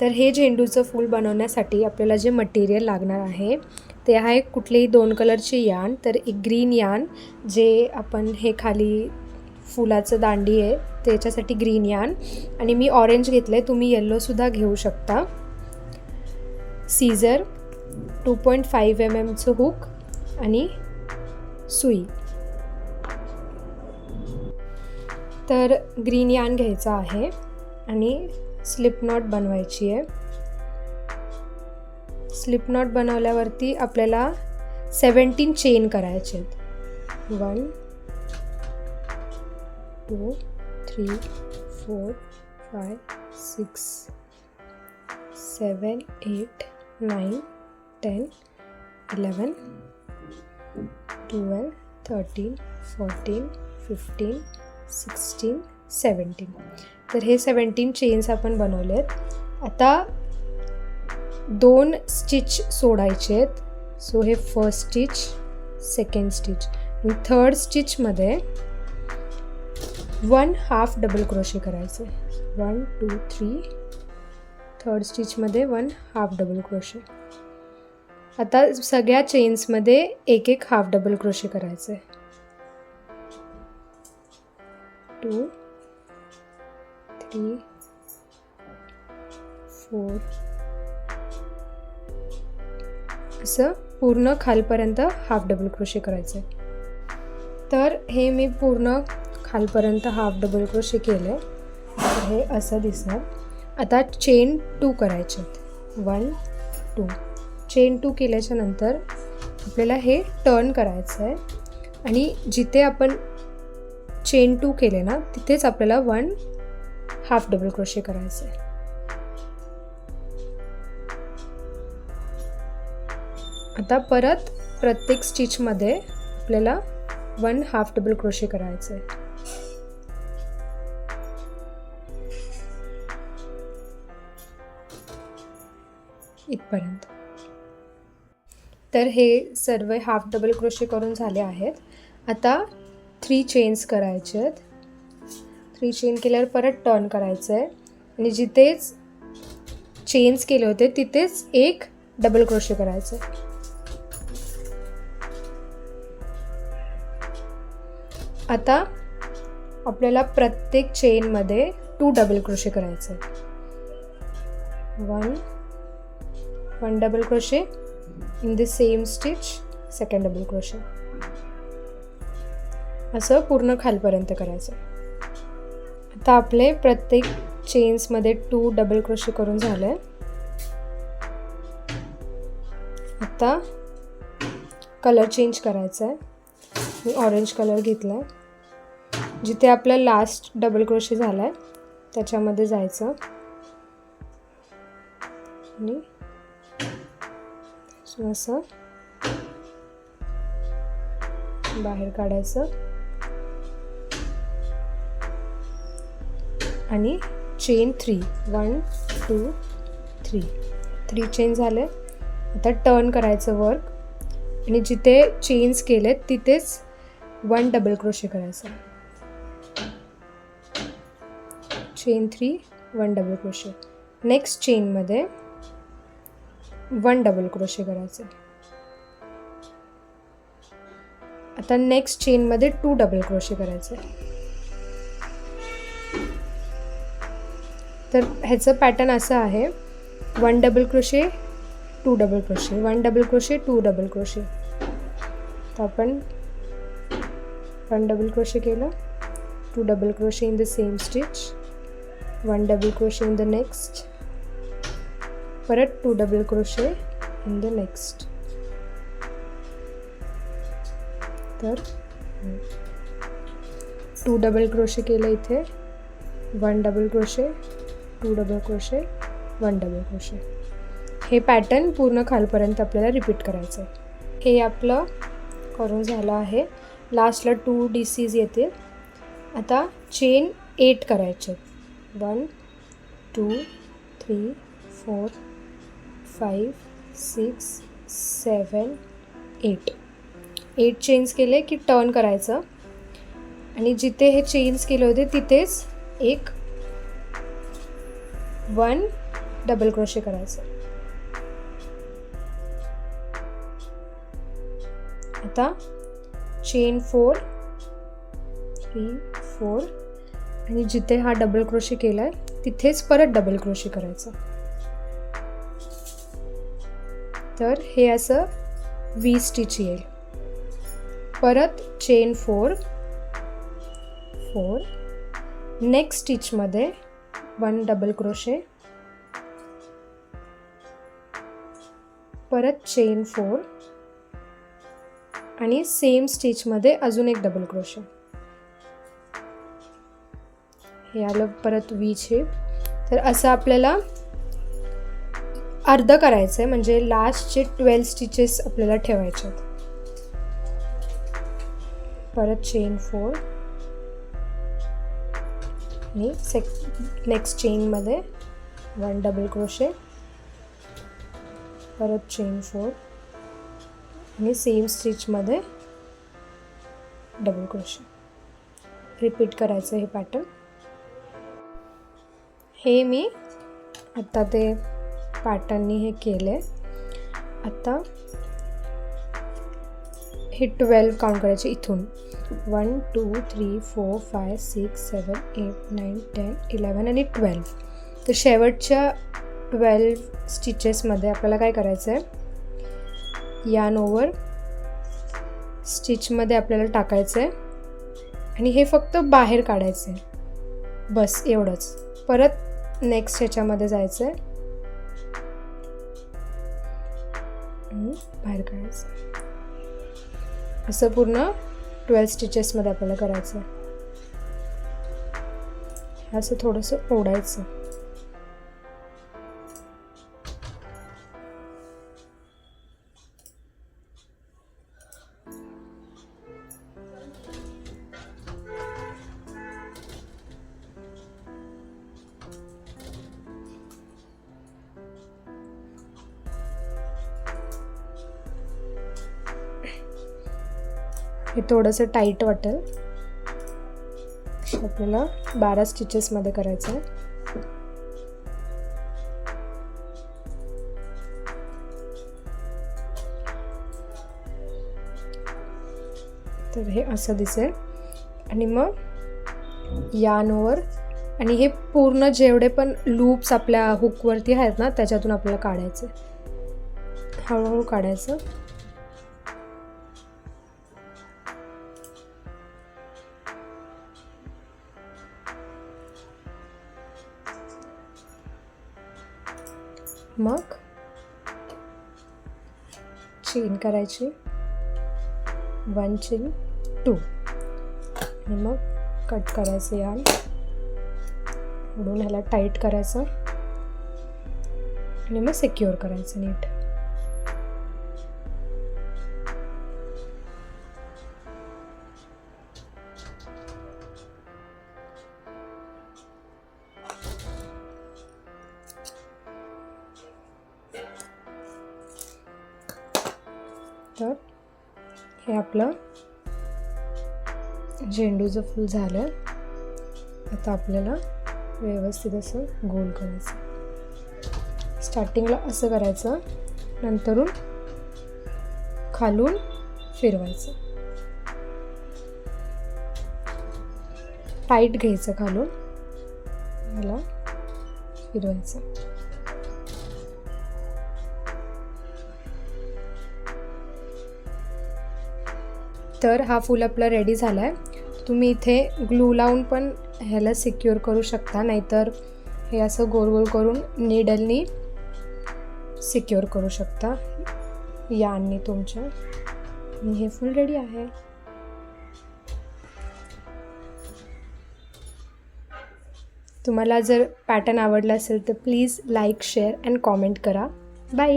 तर हे झेंडूचं फूल बनवण्यासाठी आपल्याला जे मटेरियल लागणार आहे ते आहे कुठलेही 2 कलरचे यान. तर एक ग्रीन यान जे आपण हे खाली फुलाचं दांडी आहे त्याच्यासाठी ग्रीन यान, आणि मी ऑरेंज घेतलं आहे, तुम्ही येल्लोसुद्धा घेऊ शकता. सीझर, 2.5 mm हुक आणि सुई. तर ग्रीन यान घ्यायचा आहे आणि स्लिप नॉट बनवायची आहे. स्लिप नॉट बनवल्यावरती आपल्याला 17 चेन करायचे आहेत. 1 2 3 4 5 6 7 8 9 10 11 12 13 14 15 16 17. तर हे 17 चेन्स आपण बनवलेत. आता 2 स्टिच सोडायचे आहेत. सो हे फर्स्ट स्टिच, सेकंड स्टिच आणि थर्ड स्टिचमध्ये 1 हाफ डबल क्रोशे करायचे. 1 2 3. थर्ड स्टिचमध्ये 1 हाफ डबल क्रोशे. आता सगळ्या चेन्समध्ये एक एक हाफ डबल क्रोशे करायचे. 2 3 4. असं पूर्ण खालपर्यंत हाफ डबल क्रोशे करायचे. तर हे मी पूर्ण खालपर्यंत हाफ डबल क्रोशे केले. तर हे असं दिसणार. आता चेन 2 करायचे. 1 2. चेन 2 केल्याच्या नंतर आपल्याला हे टर्न करायचं आहे आणि जिथे आपण चेन 2 केले ना तिथेच आपल्याला 1 हाफ डबल क्रोशे करायचं आहे. आता परत प्रत्येक स्टिचमध्ये आपल्याला 1 हाफ डबल क्रोशे करायचं आहे. इथपर्यंत. तर हे सर्व हाफ डबल क्रोशे करून झाले आहेत. आता 3 चेन्स करायचे आहेत. 3 चेन केल्यावर परत टर्न करायचं आहे आणि जिथेच चेन्स केले होते तिथेच एक डबल क्रोशे करायचं आहे. आता आपल्याला प्रत्येक चेनमध्ये 2 डबल क्रोशे करायचे आहेत. 1 double crochet in the same stitch, second double crochet. असं पूर्ण खालपर्यंत करायचं. आता आपले प्रत्येक चेन्समध्ये 2 डबल क्रोशे करून झाले. आता कलर चेंज करायचा आहे. मी ऑरेंज कलर घेतला आहे. जिथे आपला लास्ट डबल क्रोशे झाला आहे त्याच्यामध्ये जायचं आणि असं बाहेर काढायचं आणि चेन 3 1 2 3 चेन झाले. आता टर्न करायचं वर्क आणि जिथे चेन्स केलेत तिथेच 1 डबल क्रोशे करायचं. Chain 3 1 double crochet. नेक्स्ट चेनमध्ये 1 डबल क्रोशे करायचं. आता नेक्स्ट चेनमध्ये 2 डबल क्रोशे करायचे. तर ह्याचं पॅटर्न असं आहे. 1 double crochet 2 double crochet, 1 double crochet 2 double crochet. तर आपण 1 डबल क्रोशे केलं, 2 double crochet in the same stitch, 1 double crochet in the next, परत 2 double crochet in the next. तर 2 डबल क्रोशे केलं इथे, 1 double crochet 2 double crochet 1 double crochet. हे pattern पूर्ण खालपर्यंत आपल्याला रिपीट करायचं आहे. हे आपलं करून झालं आहे. लास्टला 2 DCs येतील. आता चेन 8 करायचे. 1 2 3 4 5 6 7 8 चेन्स केले की टर्न करायचं आणि जिथे हे चेन्स केले होते तिथेच एक 1 डबल क्रोशे करायचं. आता चेन 4 3 4 आणि जिथे हा डबल क्रोशे केलाय तिथेच परत डबल क्रोशे करायचं. तर हे असं V स्टिच येईल. परत चेन 4 4 नेक्स्ट स्टिचमध्ये 1 डबल क्रोशे, परत चेन 4 आणि सेम स्टिचमध्ये अजून एक डबल क्रोशे. हे आलं परत V शेप. तर असं आपल्याला अर्ध करायचं आहे, म्हणजे लास्टचे 12 स्टिचेस आपल्याला ठेवायचे आहेत. परत चेन 4 आणि नेक्स्ट चेनमध्ये 1 डबल क्रोशे, परत चेन 4 आणि सेम स्टिचमध्ये डबल क्रोशे. रिपीट करायचं हे पॅटर्न. हे मी आता ते पॅटर्ननी हे केले. आता हे 12 काउंट करायचे इथून. 1 2 3 4 5 6 7 8 9 10 11 आणि 12. तर शेवटच्या 12 स्टिचेसमध्ये आपल्याला काय करायचं आहे, यार्न ओव्हर स्टिचमध्ये आपल्याला टाकायचं आहे आणि हे फक्त बाहेर काढायचं आहे, बस एवढंच. परत नेक्स्ट ह्याच्यामध्ये जायचं आहे, बाहेर काढायचं. असं पूर्ण 12 स्टिचेसमध्ये आपल्याला करायचं आहे. असं थोडंसं ओढायचं. हे थोडंसं टाईट वाटेल, आपल्याला 12 स्टिचेसमध्ये करायचं आहे. तर हे असं दिसेल. आणि मग यार्न ओव्हर आणि हे पूर्ण जेवढे पण लूप्स आपल्या हुकवरती आहेत ना त्याच्यातून आपल्याला काढायचं, हळूहळू काढायचं. मग चेन करायची, 1 चेन 2 आणि मग कट करायचं यार्न, म्हणून ह्याला टाईट करायचं आणि मग सिक्युअर करायचं नीट. तर हे आपलं झेंडूचं फूल झालं. आता आपल्याला व्यवस्थित असं गोल करायचं. स्टार्टिंगला असं करायचं, नंतरून खालून फिरवायचं, टाईट घ्यायचं, खालून याला फिरवायचं. तर हा फूल आपला रेडी झाला आहे. तुम्ही इथे ग्लू लावून पण ह्याला सिक्युअर करू शकता, नाहीतर हे असं गोल गोल करून नीडलनी सिक्युअर करू शकता यार्ननी तुमच्या. आणि हे फूल रेडी आहे. तुम्हाला जर पॅटर्न आवडला असेल तर please like, share and comment करा. बाय.